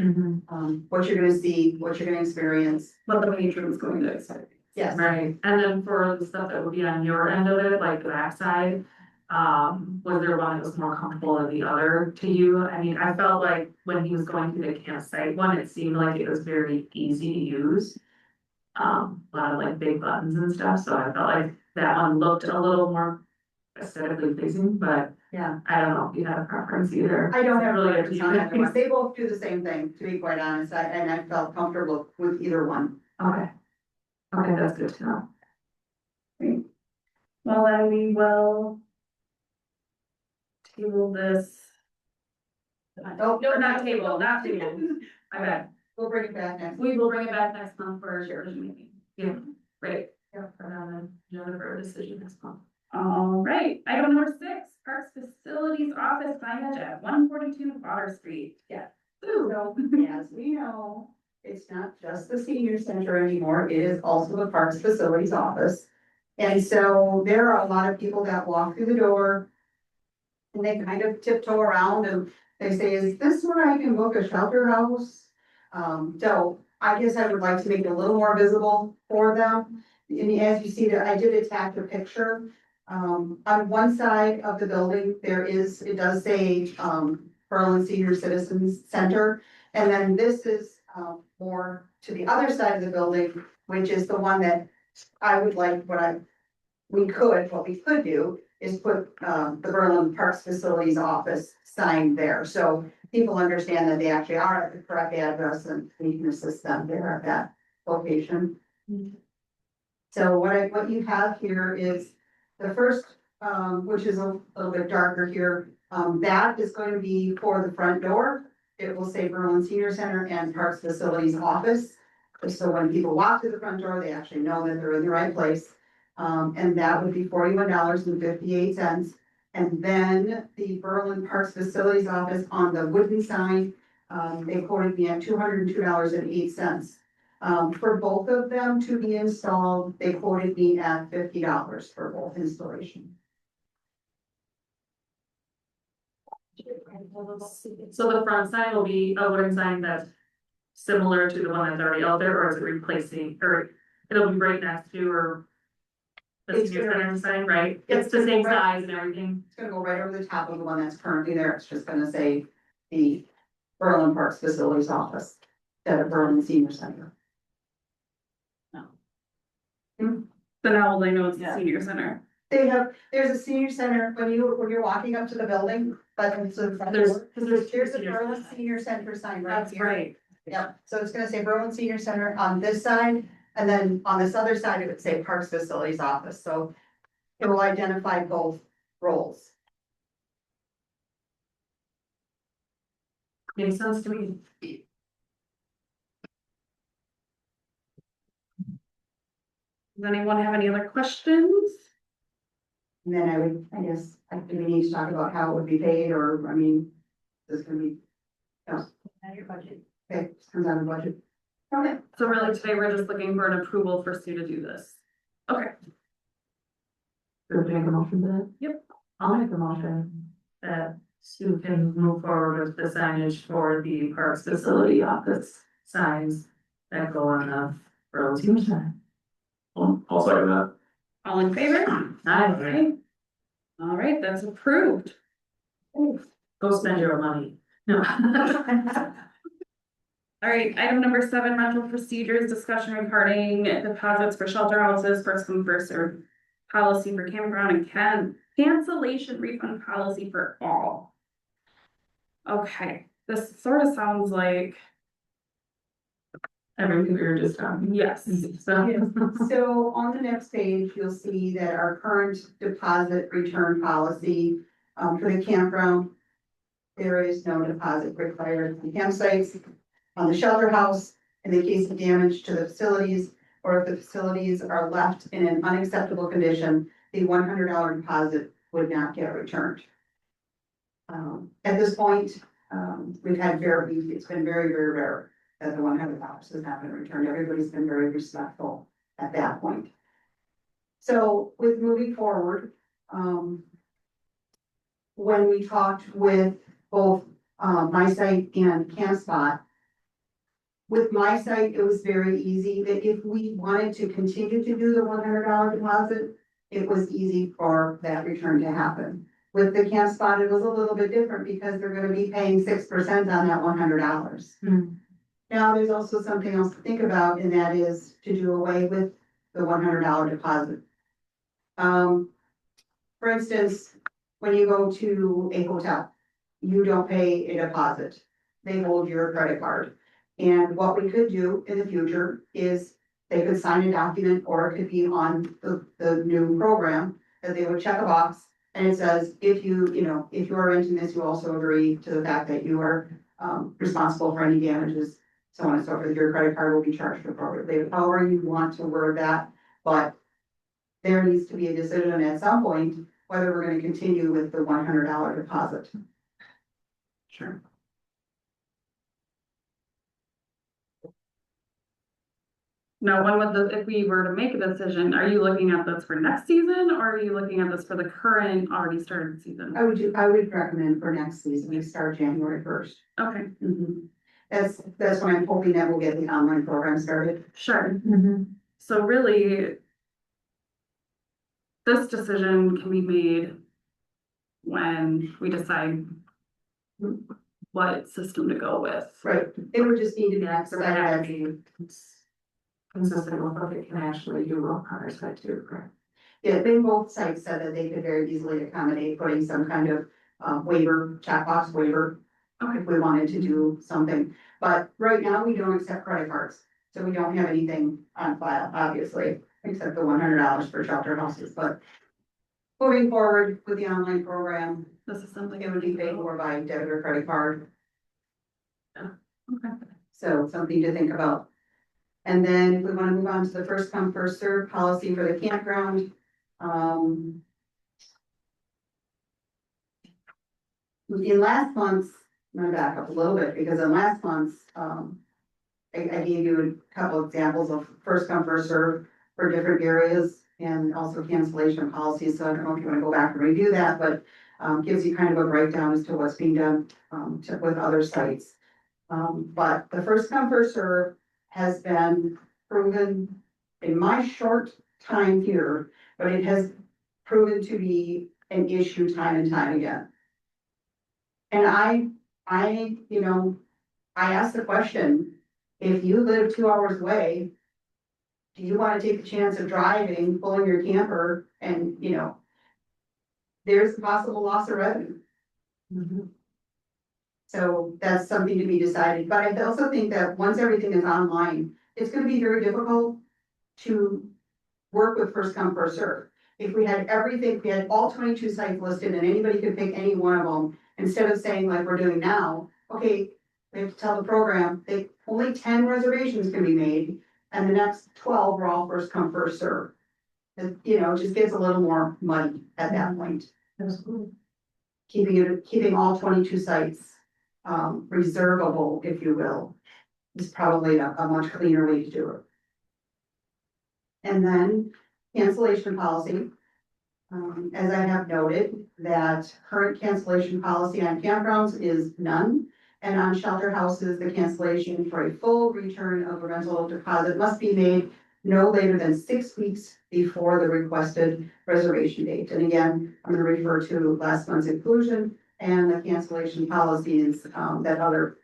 Speaker 8: What you're gonna see, what you're gonna experience.
Speaker 4: What the patron is going to expect.
Speaker 8: Yes.
Speaker 6: Right, and then for the stuff that would be on your end of it, like the backside, was there one that was more comfortable than the other to you? I mean, I felt like when he was going through the campsite one, it seemed like it was very easy to use. A lot of like big buttons and stuff, so I felt like that one looked a little more aesthetically pleasing, but
Speaker 8: Yeah.
Speaker 6: I don't know if you have a preference either.
Speaker 8: I don't have
Speaker 6: Really
Speaker 8: really
Speaker 6: good to
Speaker 8: on that
Speaker 6: you.
Speaker 8: one. They both do the same thing, to be quite honest, and I felt comfortable with either one.
Speaker 6: Okay. Okay, that's good to know.
Speaker 4: Well, then we will table this.
Speaker 8: Oh,
Speaker 4: No, not table. My bad.
Speaker 8: We'll bring it back next.
Speaker 4: We will bring it back next month for a decision making.
Speaker 6: Yeah,
Speaker 4: Great.
Speaker 6: yeah, for now then, another for a decision next month.
Speaker 4: All right, item number 6, Parks Facilities Office signage at 142 Water Street.
Speaker 8: Yeah.
Speaker 4: Ooh.
Speaker 8: So, as we know, it's not just the senior center anymore, it is also the Parks Facilities Office. And so there are a lot of people that walk through the door and they kind of tiptoe around and they say, is this where I can book a shelter house? So I guess I would like to make it a little more visible for them. And as you see that, I did attach a picture. On one side of the building, it does say, Berlin Senior Citizens Center. And then this is, more to the other side of the building, which is the one that I would like, what we could do is put, the Berlin Parks Facilities Office sign there. So people understand that they actually are at the correct address and we can assist them there at that location. So what you have here is the first, which is a little bit darker here, that is going to be for the front door. It will say Berlin Senior Center and Parks Facilities Office. So when people walk through the front door, they actually know that they're in the right place. And that would be $41.58. And then the Berlin Parks Facilities Office on the wooden sign, they quoted me at $202.08. For both of them to be installed, they quoted me at $50 for both installation.
Speaker 6: So the front sign will be a wooden sign that's similar to the one that's already out there, or is it replacing, or It'll be right next to or the
Speaker 8: It's
Speaker 6: senior
Speaker 8: gonna-
Speaker 6: center sign, right?
Speaker 8: Yep,
Speaker 6: It's the same
Speaker 8: right.
Speaker 6: size and everything.
Speaker 8: It's gonna go right over the top of the one that's currently there. It's just gonna say the Berlin Parks Facilities Office instead of Berlin Senior Center.
Speaker 4: So now they know it's the
Speaker 8: Yeah.
Speaker 4: senior center.
Speaker 8: There's a senior center when you're walking up to the building, but it's a front
Speaker 6: There's,
Speaker 8: door.
Speaker 6: cause there's.
Speaker 8: There's a
Speaker 6: senior
Speaker 8: Berlin
Speaker 6: centers.
Speaker 8: Senior Center sign right
Speaker 6: That's
Speaker 8: here.
Speaker 6: right.
Speaker 8: Yep, so it's gonna say Berlin Senior Center on this side, and then on this other side, it would say Parks Facilities Office, so it will identify both roles.
Speaker 6: Makes sense to me.
Speaker 4: Does anyone have any other questions?
Speaker 8: And then I guess, do we need to talk about how it would be paid, or, I mean, this is gonna be. Out of your budget. Okay, comes out of the budget. Okay.
Speaker 4: So really today, we're just looking for an approval for Sue to do this. Okay,
Speaker 6: Do we make a motion for that?
Speaker 4: Yep.
Speaker 6: I'll make a motion that Sue can move forward with the signage for the Parks Facility Office signs that go on the Berlin Senior Center.
Speaker 5: I'll second that.
Speaker 4: all in favor?
Speaker 6: Aye.
Speaker 4: Okay. All right, that's approved.
Speaker 6: Go spend your money. No.
Speaker 4: All right, item number 7, rental procedures, discussion regarding deposits for shelter houses, first come, first served. Policy for campground and cancellation refund policy for all. Okay, this sort of sounds like,
Speaker 6: Everything we were just talking.
Speaker 4: yes,
Speaker 6: So.
Speaker 8: So on the next page, you'll see that our current deposit return policy, for the campground. There is no deposit required at the campsites, on the shelter house, in the case of damage to the facilities, or if the facilities are left in an unacceptable condition, the $100 deposit would not get returned. At this point, it's been very, very rare that the $100 has not been returned. Everybody's been very respectful at that point. So with moving forward, when we talked with both, my site and CampSpot, with my site, it was very easy that if we wanted to continue to do the $100 deposit, it was easy for that return to happen. With the CampSpot, it was a little bit different because they're gonna be paying 6% on that $100. Now, there's also something else to think about, and that is to do away with the $100 deposit. For instance, when you go to a hotel, you don't pay a deposit. They hold your credit card. And what we could do in the future is they could sign a document, or it could be on the new program, that they would check a box. And it says, if you are renting this, you also agree to the fact that you are responsible for any damages, so on and so forth. Your credit card will be charged appropriately, however you want to word that. But there needs to be a decision at some point whether we're gonna continue with the $100 deposit.
Speaker 4: sure. Now, when would if we were to make a decision, are you looking at this for next season, or are you looking at this for the current already started season?
Speaker 8: I would recommend for next season, we start January 1st.
Speaker 4: Okay,
Speaker 8: That's when I'm hoping that we'll get the online program started.
Speaker 4: sure. So really, this decision can be made when we decide what system to go with.
Speaker 8: Right, it would just need to be
Speaker 6: Yeah, so that would be consistent with what they can actually do on our side too, correct?
Speaker 8: Yeah, they both sites said that they could very easily accommodate putting some kind of waiver, checkbox waiver. If we wanted to do something, but right now we don't accept credit cards, so we don't have anything on file, obviously, except the $100 for shelter houses, but. Moving forward with the online program,
Speaker 4: This is something
Speaker 8: it would be paid for by debit or credit card.
Speaker 4: Okay.
Speaker 8: So something to think about. And then if we want to move on to the first come, first served policy for the campground. In last month's, I'm gonna back up a little bit, because in last month's, I gave you a couple examples of first come, first served for different areas, and also cancellation policies, so I don't know if you wanna go back and review that, but gives you kind of a breakdown as to what's being done with other sites. But the first come, first serve has been proven in my short time here, but it has proven to be an issue time and time again. And you know, I asked the question, if you live 2 hours away, do you want to take the chance of driving, pulling your camper and, you know, there's a possible loss of revenue. So that's something to be decided, but I also think that once everything is online, it's gonna be very difficult to work with first come, first serve. If we had everything, if we had all 22 sites listed and anybody could pick any one of them, instead of saying like we're doing now, okay, we have to tell the program, only 10 reservations can be made, and the next 12 are all first come, first serve. You know, it just gets a little more muddy at that point. Keeping all 22 sites reservable, if you will, is probably a much cleaner way to do it. And then cancellation policy. As I have noted, that current cancellation policy on campgrounds is none. And on shelter houses, the cancellation for a full return of a rental deposit must be made no later than 6 weeks before the requested reservation date. And again, I'm gonna refer to last month's inclusion and the cancellation policies that other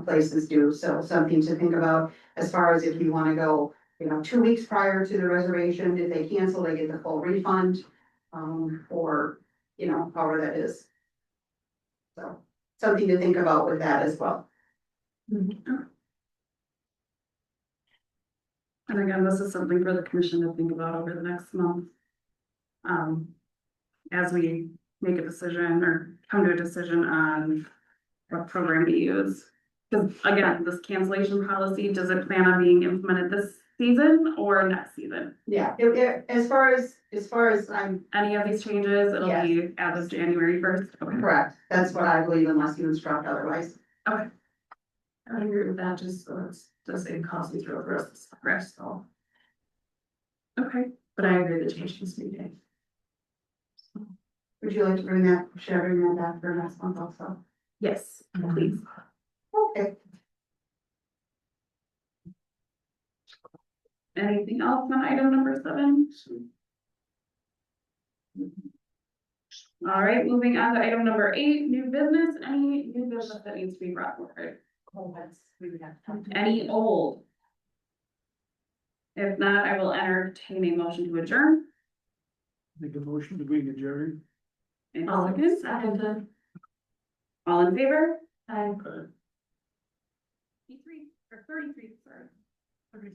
Speaker 8: places do. So something to think about as far as if you wanna go, you know, 2 weeks prior to the reservation, if they cancel, they get the full refund, or, you know, however that is. So, something to think about with that as well.
Speaker 4: And again, this is something for the commission to think about over the next month. As we make a decision or come to a decision on what program to use. Because again, this cancellation policy, does it plan on being implemented this season or next season?
Speaker 8: Yeah, as far as I'm
Speaker 4: Any of these changes, it'll be as of January 1st. Okay.
Speaker 8: correct, that's what I believe unless you instruct otherwise.
Speaker 6: I agree with that, just so it's the same cost we throw the rest, so.
Speaker 4: Okay.
Speaker 6: But I agree the change needs to be made.
Speaker 8: Would you like to bring that, should I bring that back for next month also?
Speaker 4: Yes, please.
Speaker 8: Okay.
Speaker 4: Anything else on item number 7? All right, moving on to item number 8, new business. Any new business that needs to be brought forward? Any old? If not, I will entertain a motion to adjourn.
Speaker 5: Make a motion to bring adjourned.
Speaker 4: In a second.
Speaker 6: Second.
Speaker 4: All in favor?
Speaker 6: Aye.
Speaker 4: 33 or 33, sorry.